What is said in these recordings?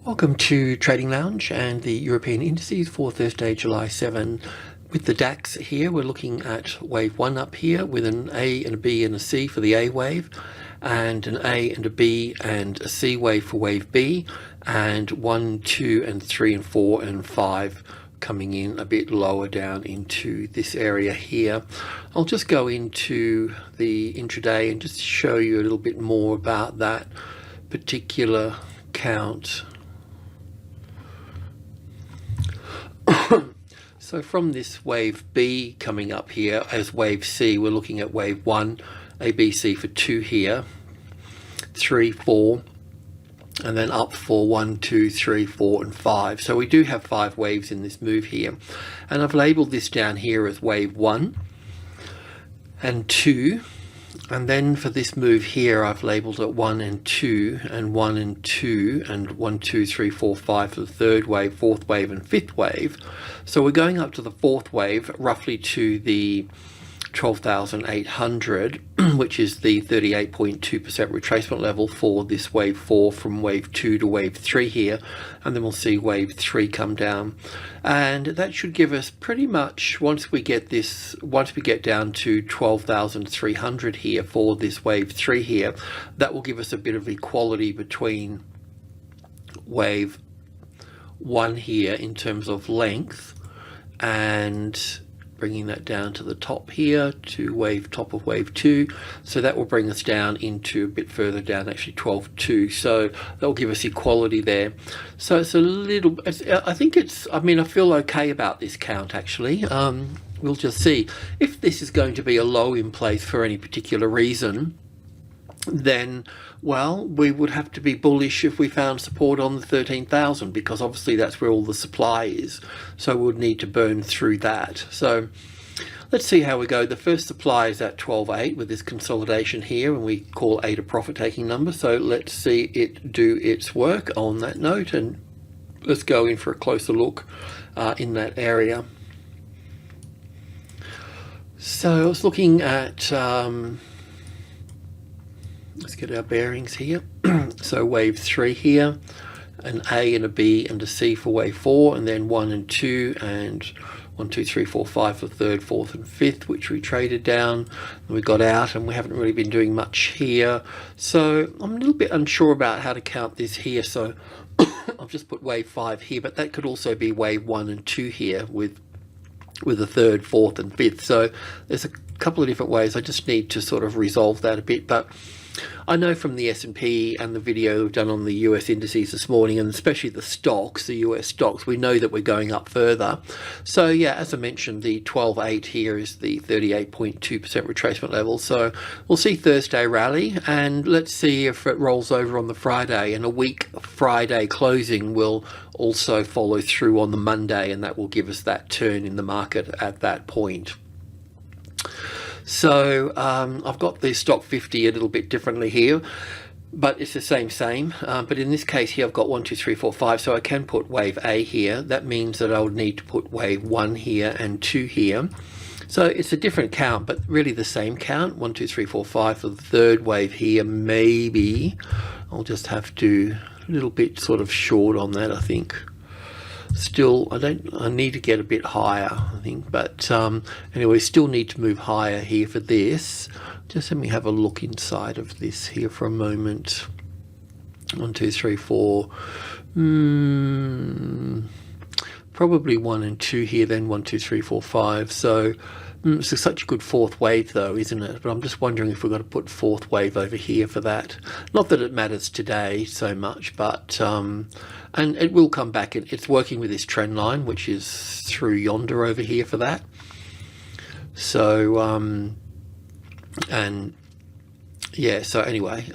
Welcome to Trading Lounge and the European indices for Thursday, July 7. With the DAX here, we're looking at wave 1 up here with an A and a B and a C for the A wave, and an A and a B and a C wave for wave B, and 1, 2, and 3, and 4, and 5 coming in a bit lower down into this area here. I'll just go into the intraday and just show you a little bit more about that particular count. So from this wave B coming up here as wave C, we're looking at wave 1, A, B, C for 2 here, 3, 4, and then up for 1, 2, 3, 4, and 5. So we do have 5 waves in this move here. And I've labeled this down here as wave 1 and 2. And then for this move here, I've labeled it 1 and 2, and 1 and 2, and 1, 2, 3, 4, 5 for the third wave, fourth wave, and fifth wave. So we're going up to the fourth wave, roughly to the 12,800, which is the 38.2% retracement level for this wave 4 from wave 2 to wave 3 here, and then we'll see wave 3 come down, and that should give us pretty much, once we get down to 12,300 here for this wave 3 here, that will give us a bit of equality between wave 1 here in terms of length, and bringing that down to the top here to top of wave 2, so that will bring us down into a bit further down, actually 12.2, so that will give us equality there. So it's a little, I feel okay about this count actually. We'll just see if this is going to be a low in place for any particular reason. Then, well, we would have to be bullish if we found support on the 13,000, because obviously that's where all the supply is, so we would need to burn through that. So let's see how we go. The first supply is at 12.8 with this consolidation here, and we call 8 a profit taking number, so let's see it do its work on that note, and let's go in for a closer look in that area. So I was looking at let's get our bearings here. So wave 3 here, an A and a B and a C for wave 4, and then 1 and 2, and 1, 2, 3, 4, 5 for third, fourth, and fifth, which we traded down. And we got out, and we haven't really been doing much here. So I'm a little bit unsure about how to count this here. So I've just put wave 5 here, but that could also be wave 1 and 2 here with the third, fourth, and fifth. So there's a couple of different ways. I just need to sort of resolve that a bit, but I know from the S&P and the video we've done on the US indices this morning, and especially the stocks, the US stocks, we know that we're going up further. So yeah, as I mentioned, the 12.8 here is the 38.2% retracement level. So we'll see Thursday rally, and let's see if it rolls over on the Friday, and a weak Friday closing will also follow through on the Monday, and that will give us that turn in the market at that point. So I've got the stock 50 a little bit differently here, but it's the same. But in this case here, I've got 1, 2, 3, 4, 5. So I can put wave A here. That means that I would need to put wave 1 here and 2 here. So it's a different count, but really the same count. 1, 2, 3, 4, 5 for the third wave here. Maybe I'll just have to a little bit sort of short on that, I think. Still, I need to get a bit higher, I think, but anyway, still need to move higher here for this. Just let me have a look inside of this here for a moment. 1, 2, 3, 4. Probably 1 and 2 here, then 1, 2, 3, 4, 5. So it's such a good fourth wave though, isn't it? But I'm just wondering if we've got to put fourth wave over here for that. Not that it matters today so much, but and it will come back. It's working with this trend line, which is through yonder over here for that. So and yeah, so anyway,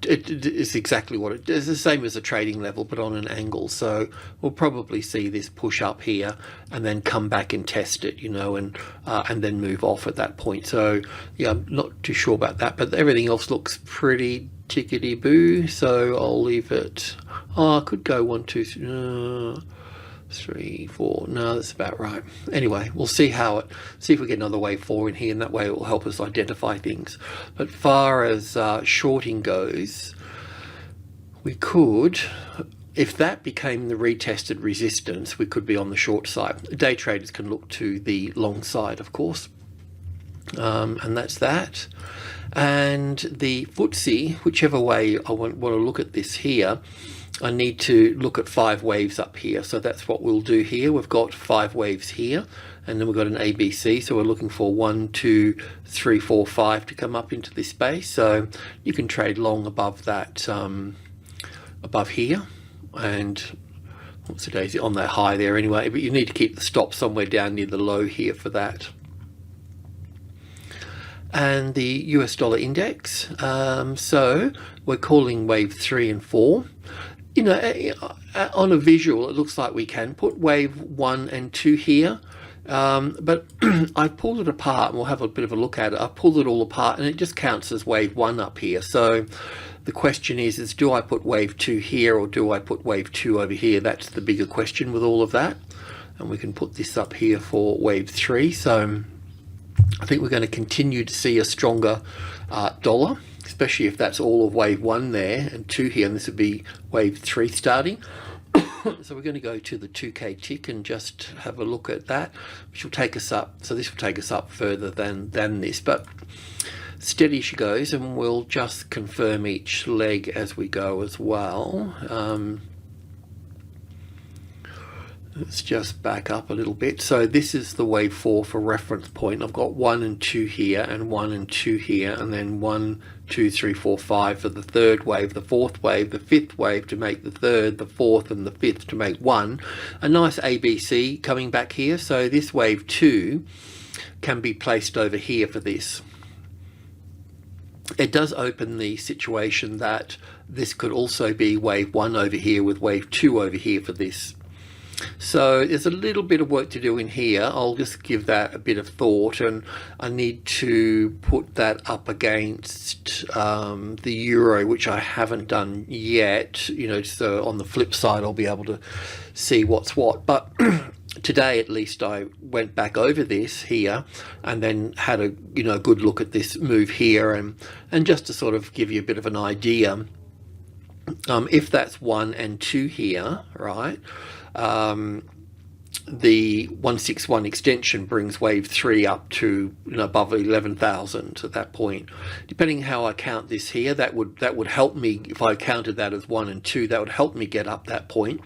it's exactly what it is. The same as a trading level, but on an angle. So we'll probably see this push up here and then come back and test it, you know, and then move off at that point. So yeah, I'm not too sure about that, but everything else looks pretty tickety boo. So I'll leave it. I could go 1, 2, 3, 4. No, that's about right. Anyway, we'll see see if we get another wave 4 in here, and that way it will help us identify things. But far as shorting goes, we could, if that became the retested resistance, we could be on the short side. Day traders can look to the long side, of course. And that's that. And the FTSE, whichever way I want to look at this here, I need to look at 5 waves up here. So that's what we'll do here. We've got 5 waves here, and then we've got an ABC. So we're looking for 1, 2, 3, 4, 5 to come up into this space. So you can trade long above that, above here. And what's the daisy on that high there anyway, but you need to keep the stop somewhere down near the low here for that. And the US dollar index, so we're calling wave 3 and 4. You know, on a visual it looks like we can put wave 1 and 2 here, but I've pulled it apart, and we'll have a bit of a look at it. I've pulled it all apart and it just counts as wave 1 up here. So the question is do I put wave 2 here, or do I put wave 2 over here? That's the bigger question with all of that. And we can put this up here for wave 3. So I think we're going to continue to see a stronger dollar, especially if that's all of wave 1 there and 2 here, and this would be wave 3 starting. So we're going to go to the 2K tick and just have a look at that, which will take us up. So this will take us up further than this, but steady she goes, and we'll just confirm each leg as we go as well. Let's just back up a little bit. So this is the wave 4 for reference point. I've got 1 and 2 here, and 1 and 2 here, and then 1, 2, 3, 4, 5 for the third wave, the fourth wave, the fifth wave to make the third, the fourth and the fifth to make 1. A nice ABC coming back here. So this wave 2 can be placed over here for this. It does open the situation that this could also be wave 1 over here with wave 2 over here for this. So there's a little bit of work to do in here. I'll just give that a bit of thought, and I need to put that up against the euro, which I haven't done yet, you know, so on the flip side I'll be able to see what's what. But today at least I went back over this here and then had a good look at this move here, and just to sort of give you a bit of an idea, if that's 1 and 2 here, right, the 161 extension brings wave 3 up to above 11,000 at that point. Depending how I count this here, that would help me. If I counted that as 1 and 2, that would help me get up that point.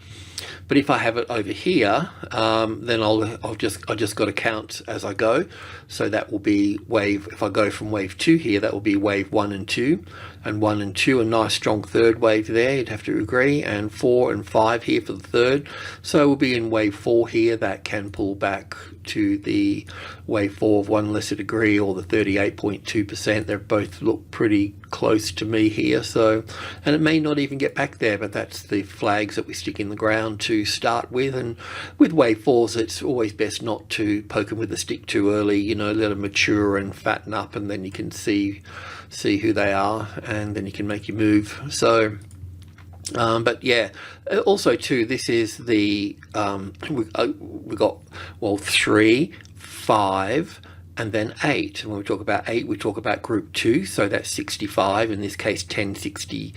But if I have it over here, then I just got to count as I go. So that will be wave, if I go from wave 2 here, that will be wave 1 and 2, and 1 and 2, a nice strong third wave there, you'd have to agree, and 4 and 5 here for the third. So we'll be in wave 4 here. That can pull back to the wave 4 of 1 lesser degree, or the 38.2%. They both look pretty close to me here. So, and it may not even get back there, but that's the flags that we stick in the ground to start with. And with wave 4s, it's always best not to poke them with a stick too early, let them mature and fatten up, and then you can see who they are, and then you can make your move. So but yeah, also too, this is the we got 3, 5 and then 8. And when we talk about 8, we talk about group 2, so that's 65, in this case 1060,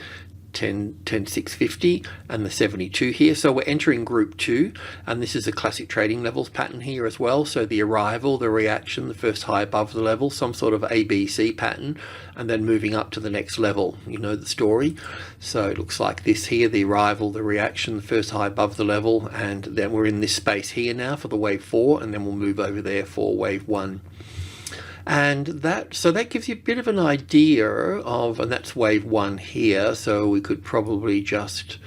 10650, and the 72 here. So we're entering group 2, and this is a classic trading levels pattern here as well. So the arrival, the reaction, the first high above the level, some sort of ABC pattern, and then moving up to the next level. You know the story. So it looks like this here, the arrival, the reaction, the first high above the level, and then we're in this space here now for the wave 4, and then we'll move over there for wave 1. And that gives you a bit of an idea of, and that's wave 1 here, so we could probably just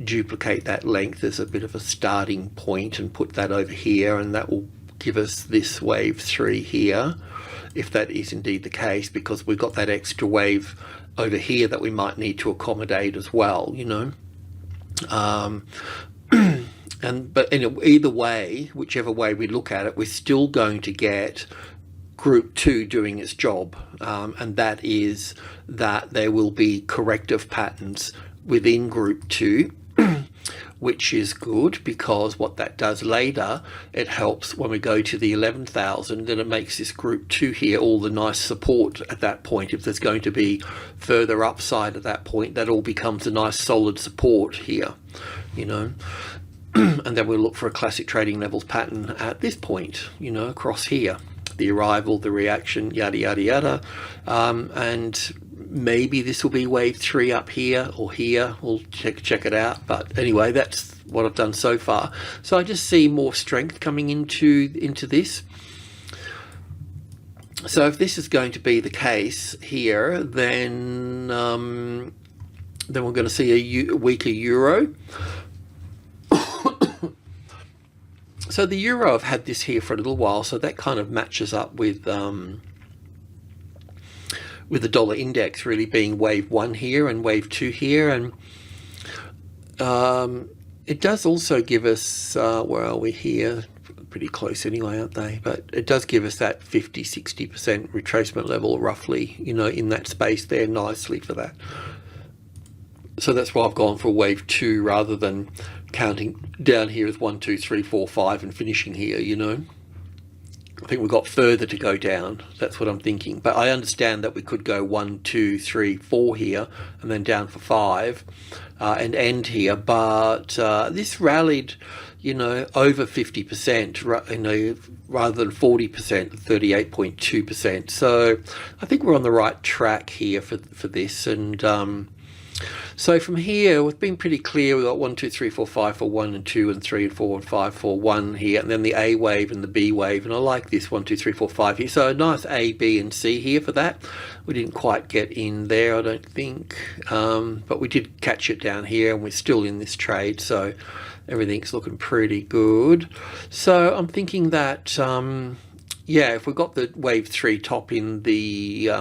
duplicate that length as a bit of a starting point and put that over here, and that will give us this wave 3 here, if that is indeed the case, because we've got that extra wave over here that we might need to accommodate as well, but anyway, either way, whichever way we look at it, we're still going to get group 2 doing its job, and that is that there will be corrective patterns within group 2 which is good, because what that does later, it helps when we go to the 11,000, then it makes this group 2 here all the nice support at that point. If there's going to be further upside at that point, that all becomes a nice solid support here, you know. And then we'll look for a classic trading levels pattern at this point, you know, across here, the arrival, the reaction, yada yada yada, and maybe this will be wave 3 up here or here. We'll check it out. But anyway, that's what I've done so far. So I just see more strength coming into this. So if this is going to be the case here, then we're going to see a weaker euro. So the euro, I've had this here for a little while, so that kind of matches up with the dollar index really being wave 1 here and wave 2 here, and it does also give us, where are we here? Pretty close anyway, aren't they? But it does give us that 50-60% retracement level roughly, you know, in that space there nicely for that. So that's why I've gone for wave 2 rather than counting down here as 1, 2, 3, 4, 5 and finishing here, you know. I think we've got further to go down. That's what I'm thinking. But I understand that we could go 1, 2, 3, 4 here and then down for 5 and end here. But this rallied, you know, over 50%, you know, rather than 40%, 38.2%. So I think we're on the right track here for this. And so from here, we've been pretty clear. We've got 1, 2, 3, 4, 5 for 1 and 2 and 3 and 4 and 5 for 1 here, and then the A wave and the B wave. And I like this 1, 2, 3, 4, 5 here. So a nice A, B, and C here for that. We didn't quite get in there, I don't think, but we did catch it down here, and we're still in this trade. So everything's looking pretty good. So I'm thinking that, yeah, if we've got the wave 3 top in the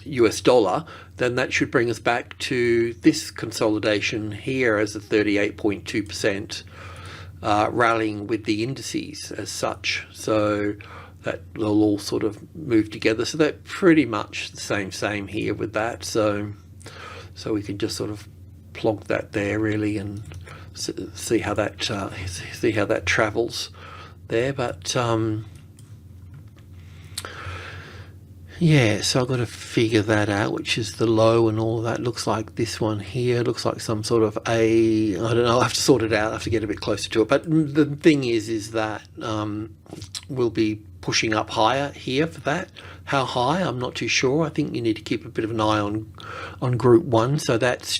US dollar, then that should bring us back to this consolidation here as a 38.2% rallying with the indices as such. So that will all sort of move together. So that pretty much the same here with that. So we can just sort of plonk that there really and see how that travels there. But yeah, so I've got to figure that out, which is the low and all of that. Looks like this one here, looks like some sort of I don't know, I'll have to sort it out, I have to get a bit closer to it. But the thing is that we'll be pushing up higher here for that. How high, I'm not too sure. I think you need to keep a bit of an eye on group 1. So that's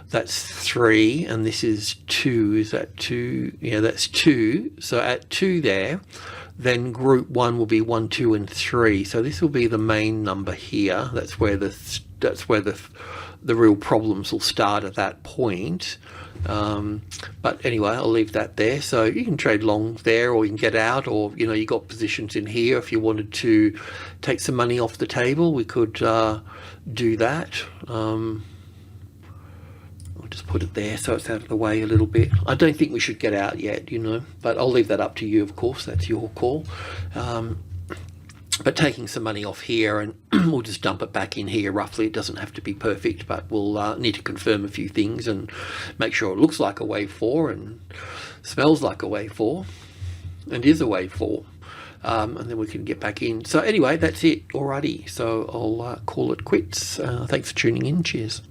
3 and this is 2. Is that 2? Yeah, that's 2. So at 2 there, then group 1 will be 1, 2, and 3. So this will be the main number here. That's where the real problems will start at that point. But anyway, I'll leave that there. So you can trade long there, or you can get out, or you know, you got positions in here. If you wanted to take some money off the table, we could do that. Just put it there so it's out of the way a little bit. I don't think we should get out yet, you know, but I'll leave that up to you, of course. That's your call. But taking some money off here, and we'll just dump it back in here roughly. It doesn't have to be perfect, but we'll need to confirm a few things and make sure it looks like a wave 4 and smells like a wave 4 and is a wave 4. And then we can get back in. So anyway, that's it. Alrighty. So I'll call it quits. Thanks for tuning in. Cheers.